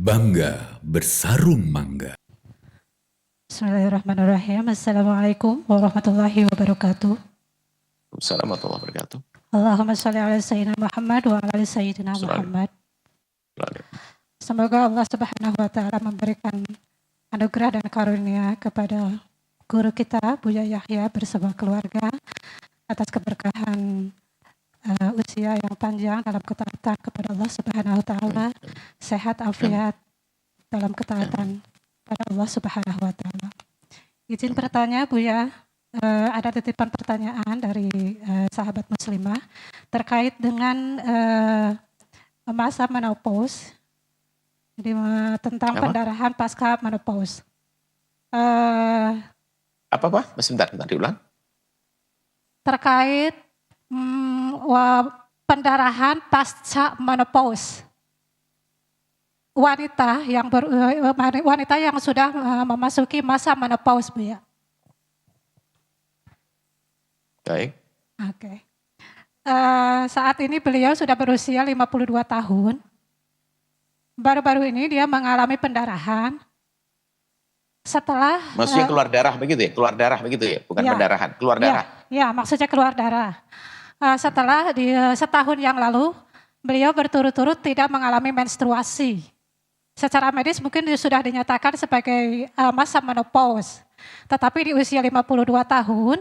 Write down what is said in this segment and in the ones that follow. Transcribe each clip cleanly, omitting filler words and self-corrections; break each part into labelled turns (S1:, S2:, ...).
S1: Bangga bersarung mangga.
S2: Bismillahirrahmanirrahim. Assalamualaikum warahmatullahi wabarakatuh.
S3: Assalamualaikum warahmatullahi wabarakatuh.
S2: Allahumma sholli ala sayyidina Muhammad wa ala ali sayyidina Muhammad. Semoga Allah Subhanahu wa taala memberikan anugerah dan karunia kepada guru kita Buya Yahya bersama keluarga atas keberkahan usia yang panjang dalam ketaatan kepada Allah Subhanahu wa taala, sehat afiat dalam ketaatan pada Allah Subhanahu wa taala. Izin bertanya Buya, ada titipan pertanyaan dari sahabat muslimah terkait dengan masa menopause. Jadi tentang pendarahan pasca menopause.
S3: Apa? Sebentar, diulang.
S2: Terkait pendarahan pasca menopause. Wanita yang sudah memasuki masa menopause, Bu ya.
S3: Baik.
S2: Oke. Saat ini beliau sudah berusia 52 tahun. Baru-baru ini dia mengalami pendarahan. Setelah
S3: maksudnya keluar darah begitu ya? Keluar darah begitu ya? Bukan ya, pendarahan, keluar darah.
S2: Ya, maksudnya keluar darah. Setelah setahun yang lalu, beliau berturut-turut tidak mengalami menstruasi. Secara medis mungkin sudah dinyatakan sebagai masa menopause. Tetapi di usia 52 tahun,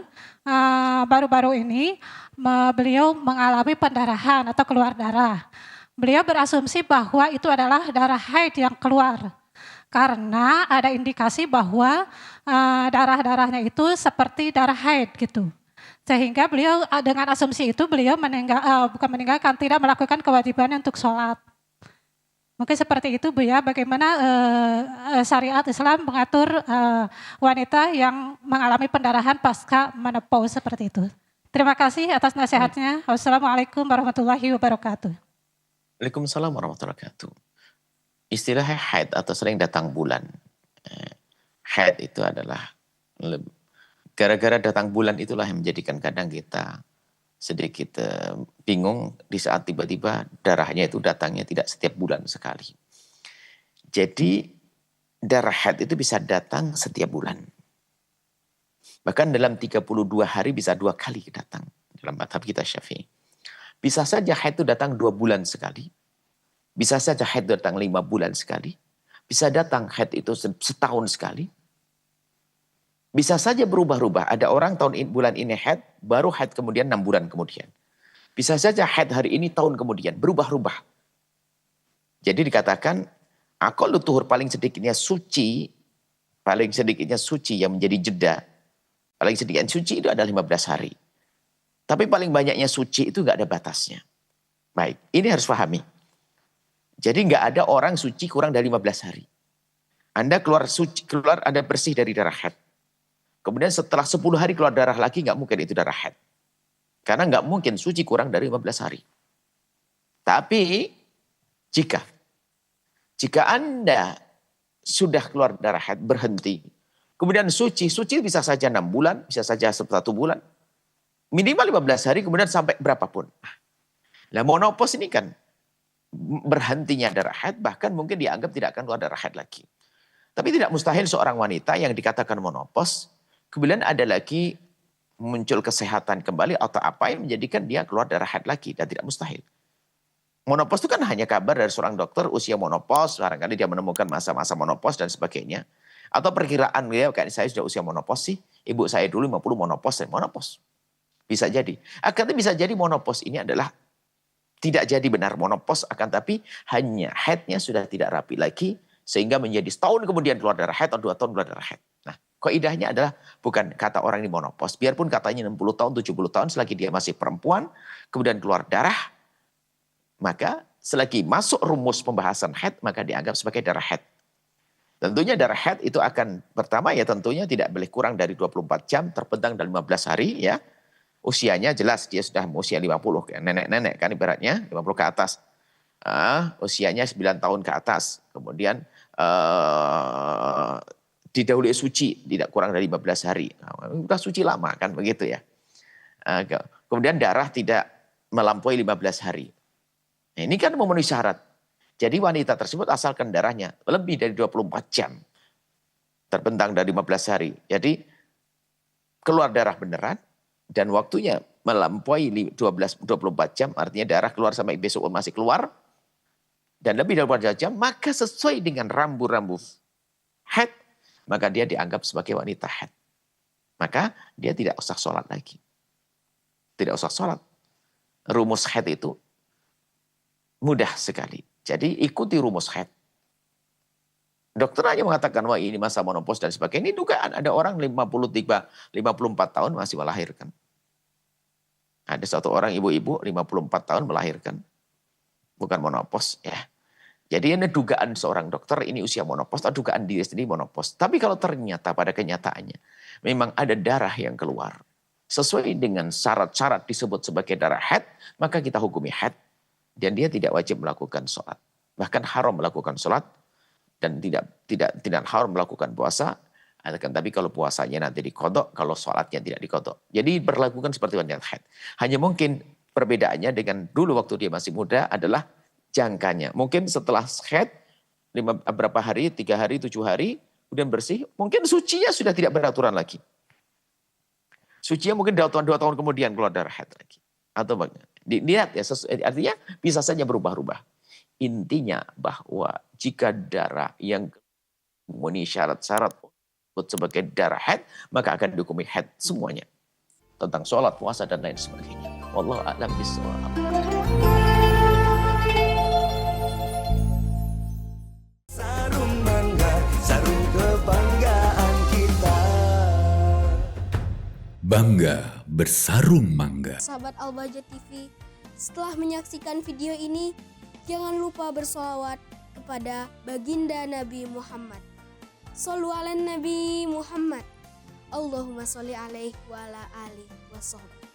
S2: baru-baru ini beliau mengalami pendarahan atau keluar darah. Beliau berasumsi bahwa itu adalah darah haid yang keluar. Karena ada indikasi bahwa darah-darahnya itu seperti darah haid gitu. Sehingga beliau dengan asumsi itu beliau tidak melakukan kewajiban untuk sholat. Mungkin seperti itu Bu ya, bagaimana syariat Islam mengatur wanita yang mengalami pendarahan pasca menopause seperti itu. Terima kasih atas nasihatnya. Wassalamualaikum warahmatullahi wabarakatuh.
S3: Waalaikumsalam warahmatullahi wabarakatuh. Istilah haid atau sering datang bulan. Haid itu adalah gara-gara datang bulan itulah yang menjadikan kadang kita sedikit bingung di saat tiba-tiba darahnya itu datangnya tidak setiap bulan sekali. Jadi darah haid itu bisa datang setiap bulan. Bahkan dalam 32 hari bisa 2 kali datang dalam mazhab kita Syafi'i. Bisa saja haid itu datang 2 bulan sekali. Bisa saja haid datang 5 bulan sekali. Bisa datang haid itu setahun sekali. Bisa saja berubah-ubah. Ada orang bulan ini haid, baru haid kemudian 6 bulan kemudian. Bisa saja haid hari ini tahun kemudian, berubah-ubah. Jadi dikatakan, aqallu tuhur paling sedikitnya suci yang menjadi jeda. Paling sedikit suci itu adalah 15 hari. Tapi paling banyaknya suci itu nggak ada batasnya. Baik, ini harus pahami. Jadi nggak ada orang suci kurang dari 15 hari. Anda keluar Anda bersih dari darah haid. Kemudian setelah 10 hari keluar darah lagi, nggak mungkin itu darah haid. Karena nggak mungkin suci kurang dari 15 hari. Tapi jika Anda sudah keluar darah haid, berhenti. Kemudian suci bisa saja 6 bulan, bisa saja 1 bulan. Minimal 15 hari, kemudian sampai berapapun. Nah menopause ini kan berhentinya darah haid, bahkan mungkin dianggap tidak akan keluar darah haid lagi. Tapi tidak mustahil seorang wanita yang dikatakan menopause, kemudian ada lagi muncul kesehatan kembali atau apa yang menjadikan dia keluar darah haid lagi, dan tidak mustahil. Menopause itu kan hanya kabar dari seorang dokter usia menopause, barangkali dia menemukan masa-masa menopause dan sebagainya. Atau perkiraan dia, kayak saya sudah usia menopause sih, ibu saya dulu 50 menopause. Bisa jadi. Akhirnya bisa jadi menopause ini adalah tidak jadi benar menopause, akan tapi hanya haidnya sudah tidak rapi lagi, sehingga menjadi setahun kemudian keluar darah haid atau 2 tahun keluar darah haid. Nah, kaidahnya adalah bukan kata orang ini menopause. Biarpun katanya 60 tahun, 70 tahun, selagi dia masih perempuan, kemudian keluar darah, maka selagi masuk rumus pembahasan haid, maka dianggap sebagai darah haid. Tentunya darah haid itu akan, pertama ya tentunya tidak boleh kurang dari 24 jam, terbentang dalam 15 hari ya. Usianya jelas dia sudah usia 50, nenek-nenek kan ibaratnya, 50 ke atas. Usianya 9 tahun ke atas. Kemudian didahului suci, tidak kurang dari 15 hari. Sudah suci lama kan begitu ya. Kemudian darah tidak melampaui 15 hari. Nah, ini kan memenuhi syarat. Jadi wanita tersebut asalkan darahnya lebih dari 24 jam. Terbentang dari 15 hari. Jadi keluar darah beneran dan waktunya melampaui 24 jam, artinya darah keluar sampai besok pun masih keluar, dan lebih dari 24 jam, maka sesuai dengan rambu-rambu haid, maka dia dianggap sebagai wanita haid. Maka dia tidak usah sholat lagi. Tidak usah sholat. Rumus haid itu mudah sekali. Jadi ikuti rumus haid. Dokter hanya mengatakan, wah ini masa menopause dan sebagainya. Ini dugaan ada orang 54 tahun masih melahirkan. Ada satu orang ibu-ibu 54 tahun melahirkan. Bukan menopause ya. Jadi ini dugaan seorang dokter ini usia menopause atau dugaan diri sendiri menopause. Tapi kalau ternyata pada kenyataannya memang ada darah yang keluar. Sesuai dengan syarat-syarat disebut sebagai darah haid, maka kita hukumi haid. Dan dia tidak wajib melakukan sholat. Bahkan haram melakukan sholat. Dan tidak haram melakukan puasa. Tapi kalau puasanya nanti dikodok, kalau sholatnya tidak dikodok. Jadi berlakukan seperti wanita haid. Hanya mungkin perbedaannya dengan dulu waktu dia masih muda adalah jangkanya. Mungkin setelah haid, berapa hari, 3 hari, 7 hari, kemudian bersih, mungkin sucinya sudah tidak beraturan lagi. Sucinya mungkin 2 tahun kemudian keluar darah haid lagi. Atau bagaimana? Dilihat ya, artinya bisa saja berubah-ubah. Intinya bahwa jika darah yang memenuhi syarat-syarat sebagai darah haid, maka akan dihukumi haid semuanya. Tentang sholat, puasa, dan lain sebagainya. Wallahu a'lam bishawab.
S4: Sarung Mangga, sarung kebanggaan kita.
S1: Bangga bersarung mangga.
S5: Sahabat Al-Bahjah TV, setelah menyaksikan video ini, jangan lupa bersolawat kepada baginda Nabi Muhammad. Shollu ala Nabi Muhammad. Allahumma sholli alaihi wa ala alihi wa sahbihi.